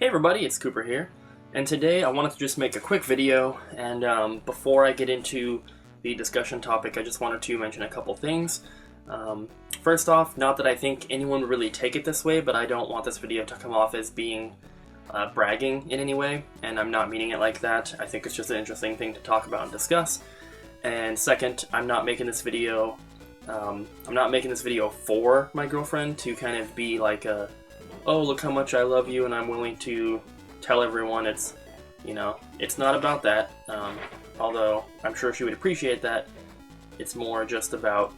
everybody, it's Cooper here, and today I wanted to just make a quick video, and before I get into the discussion topic, I just wanted to mention a couple things. First off, not that I think anyone would really take it this way, but I don't want this video to come off as being bragging in any way, and I'm not meaning it like that. I think it's just an interesting thing to talk about and discuss. And second, I'm not making this video for my girlfriend to kind of be like a, oh, look how much I love you and I'm willing to tell everyone. It's not about that, although I'm sure she would appreciate that. It's more just about,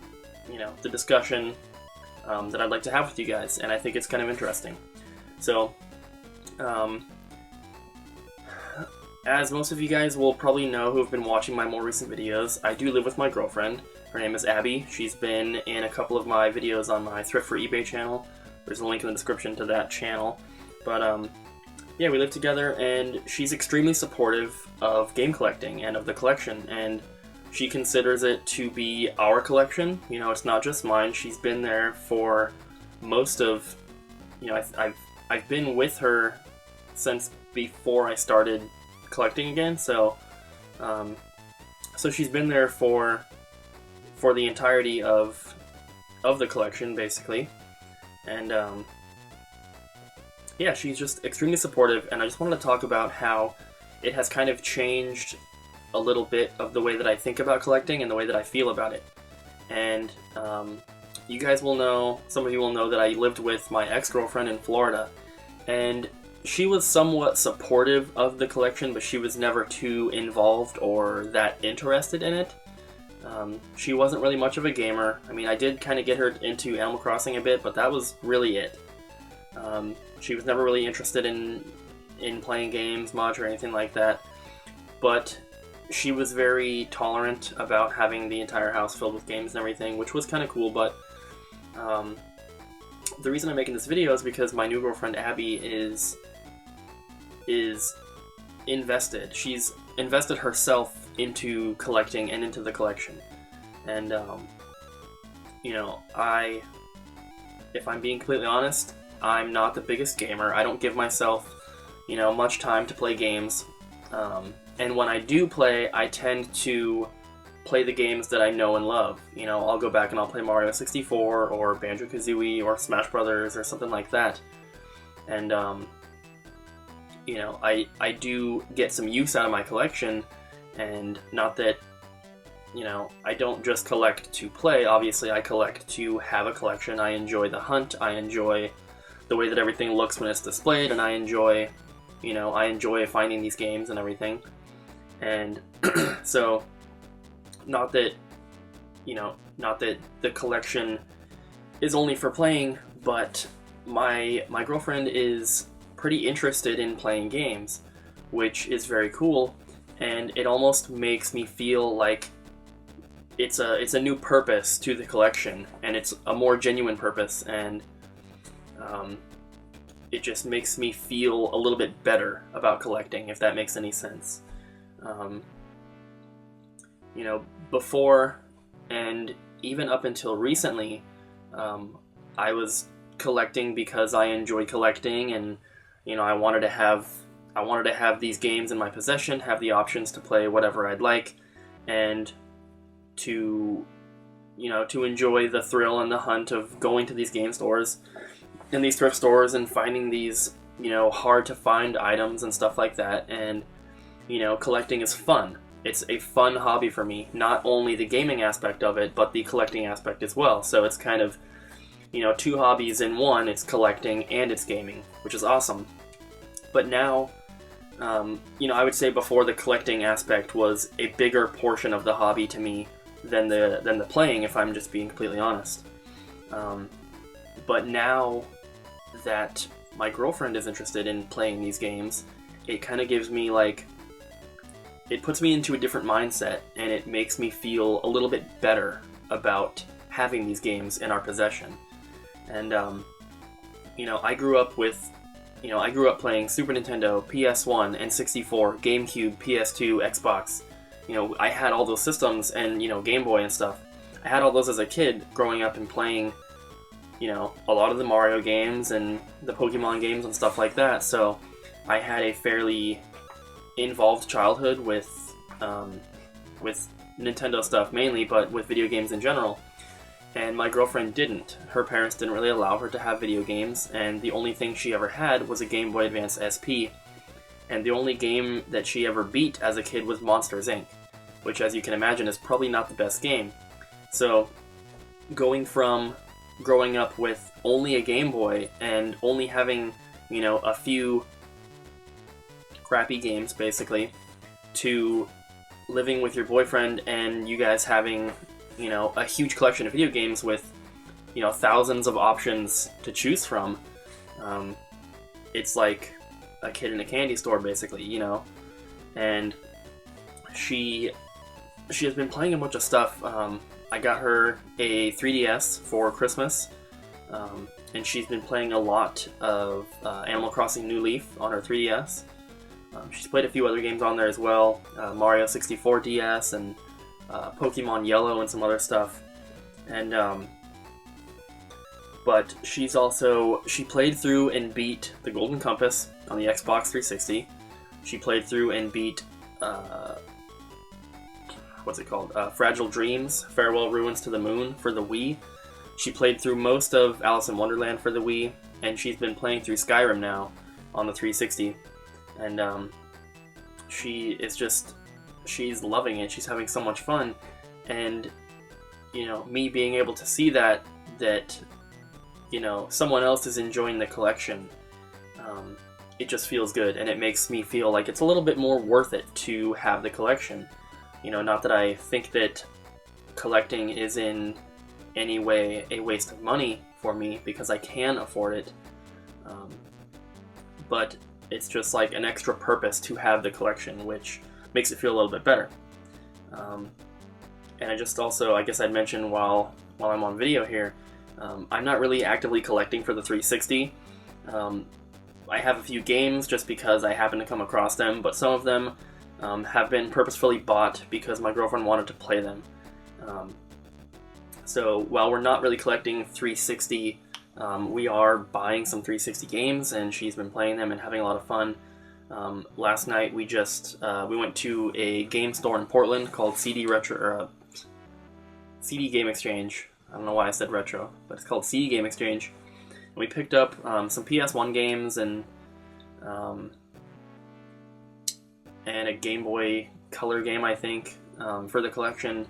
the discussion that I'd like to have with you guys, and I think it's kind of interesting. So, as most of you guys will probably know who have been watching my more recent videos, I do live with my girlfriend. Her name is Abby. She's been in a couple of my videos on my Thrift for eBay channel. There's a link in the description to that channel. But, yeah, we live together, and she's extremely supportive of game collecting and of the collection, and she considers it to be our collection. It's not just mine. She's been there for most of, I've been with her since before I started collecting again, so she's been there for the entirety of the collection, basically. And yeah, she's just extremely supportive, and I just wanted to talk about how it has kind of changed a little bit of the way that I think about collecting and the way that I feel about it. And you guys will know, some of you will know that I lived with my ex-girlfriend in Florida, and she was somewhat supportive of the collection, but she was never too involved or that interested in it. She wasn't really much of a gamer. I mean, I did kind of get her into Animal Crossing a bit, but that was really it. She was never really interested in playing games much or anything like that, but she was very tolerant about having the entire house filled with games and everything, which was kind of cool. But the reason I'm making this video is because my new girlfriend Abby is invested. She's invested herself into collecting and into the collection. And if I'm being completely honest, I'm not the biggest gamer. I don't give myself, much time to play games. And when I do play, I tend to play the games that I know and love. I'll go back and I'll play Mario 64 or Banjo-Kazooie or Smash Brothers or something like that. And, I do get some use out of my collection, and not that, I don't just collect to play. Obviously, I collect to have a collection. I enjoy the hunt. I enjoy the way that everything looks when it's displayed, and I enjoy finding these games and everything. And so, not that the collection is only for playing, but my girlfriend is pretty interested in playing games, which is very cool, and it almost makes me feel like it's a new purpose to the collection, and it's a more genuine purpose, and it just makes me feel a little bit better about collecting, if that makes any sense. Before and even up until recently, I was collecting because I enjoy collecting, and I wanted to have these games in my possession, have the options to play whatever I'd like, and to enjoy the thrill and the hunt of going to these game stores and these thrift stores and finding these, hard to find items and stuff like that. And, collecting is fun. It's a fun hobby for me, not only the gaming aspect of it, but the collecting aspect as well. So it's kind of, two hobbies in one. It's collecting and it's gaming, which is awesome. But now, I would say before, the collecting aspect was a bigger portion of the hobby to me than the playing, if I'm just being completely honest. But now that my girlfriend is interested in playing these games, it kind of gives me it puts me into a different mindset, and it makes me feel a little bit better about having these games in our possession. And I grew up playing Super Nintendo, PS1, N64, GameCube, PS2, Xbox. I had all those systems, and Game Boy and stuff. I had all those as a kid growing up and playing a lot of the Mario games and the Pokemon games and stuff like that. So I had a fairly involved childhood with Nintendo stuff mainly, but with video games in general. And my girlfriend didn't. Her parents didn't really allow her to have video games, and the only thing she ever had was a Game Boy Advance SP. And the only game that she ever beat as a kid was Monsters, Inc., which, as you can imagine, is probably not the best game. So, going from growing up with only a Game Boy and only having, you know, a few crappy games, basically, to living with your boyfriend and you guys having, you know, a huge collection of video games with, you know, thousands of options to choose from. It's like a kid in a candy store, basically, you know. And she has been playing a bunch of stuff. I got her a 3DS for Christmas, and she's been playing a lot of Animal Crossing New Leaf on her 3DS. She's played a few other games on there as well, Mario 64 DS and Pokemon Yellow and some other stuff. And but she played through and beat the Golden Compass on the Xbox 360. She played through and beat Fragile Dreams, Farewell Ruins to the Moon for the Wii. She played through most of Alice in Wonderland for the Wii, and she's been playing through Skyrim now on the 360. And she's loving it. She's having so much fun. And, you know, me being able to see that, you know, someone else is enjoying the collection, it just feels good. And it makes me feel like it's a little bit more worth it to have the collection. You know, not that I think that collecting is in any way a waste of money for me, because I can afford it. But it's just like an extra purpose to have the collection, which makes it feel a little bit better. And I just also, I guess I'd mention while I'm on video here, I'm not really actively collecting for the 360. I have a few games just because I happen to come across them, but some of them have been purposefully bought because my girlfriend wanted to play them. So while we're not really collecting 360, we are buying some 360 games, and she's been playing them and having a lot of fun. Last night we went to a game store in Portland called CD Game Exchange. I don't know why I said retro, but it's called CD Game Exchange. And we picked up some PS1 games and a Game Boy Color game, I think, for the collection.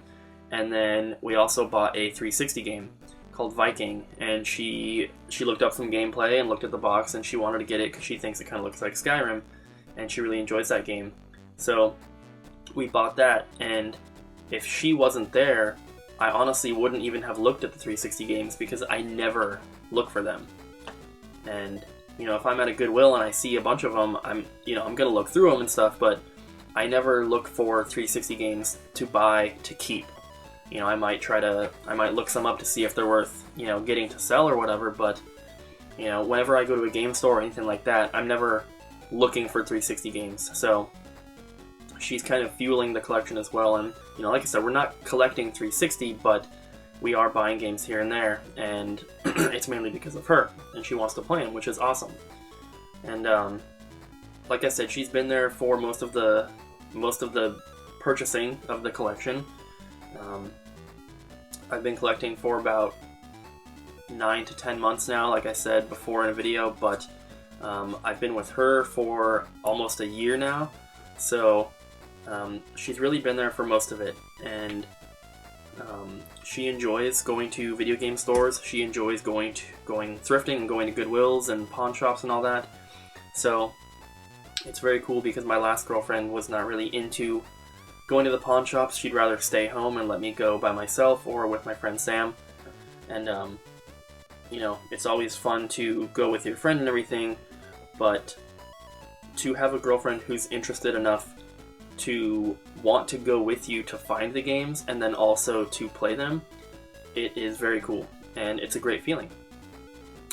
And then we also bought a 360 game called Viking, and she looked up some gameplay and looked at the box, and she wanted to get it because she thinks it kind of looks like Skyrim, and she really enjoys that game. So we bought that, and if she wasn't there, I honestly wouldn't even have looked at the 360 games because I never look for them. And, you know, if I'm at a Goodwill and I see a bunch of them, I'm gonna look through them and stuff, but I never look for 360 games to buy to keep. You know, I might look some up to see if they're worth, you know, getting to sell or whatever, but, you know, whenever I go to a game store or anything like that, I'm never looking for 360 games. So she's kind of fueling the collection as well, and, you know, like I said, we're not collecting 360, but we are buying games here and there, and it's mainly because of her, and she wants to play them, which is awesome. And like I said, she's been there for most of the purchasing of the collection. I've been collecting for about 9 to 10 months now, like I said before in a video, but I've been with her for almost a year now, so she's really been there for most of it, and she enjoys going to video game stores. She enjoys going thrifting and going to Goodwills and pawn shops and all that. So it's very cool because my last girlfriend was not really into going to the pawn shops. She'd rather stay home and let me go by myself or with my friend Sam. And you know, it's always fun to go with your friend and everything, but to have a girlfriend who's interested enough to want to go with you to find the games and then also to play them, it is very cool, and it's a great feeling.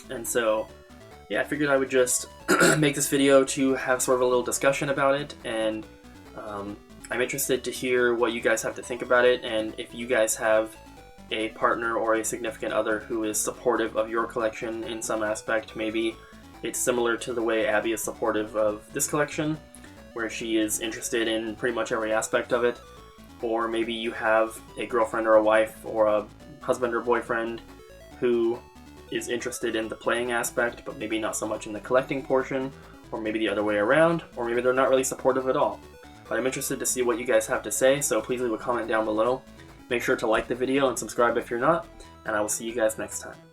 And so, yeah, I figured I would just make this video to have sort of a little discussion about it, and I'm interested to hear what you guys have to think about it, and if you guys have a partner or a significant other who is supportive of your collection in some aspect, maybe it's similar to the way Abby is supportive of this collection, where she is interested in pretty much every aspect of it. Or maybe you have a girlfriend or a wife or a husband or boyfriend who is interested in the playing aspect, but maybe not so much in the collecting portion, or maybe the other way around, or maybe they're not really supportive at all. But I'm interested to see what you guys have to say, so please leave a comment down below. Make sure to like the video and subscribe if you're not, and I will see you guys next time.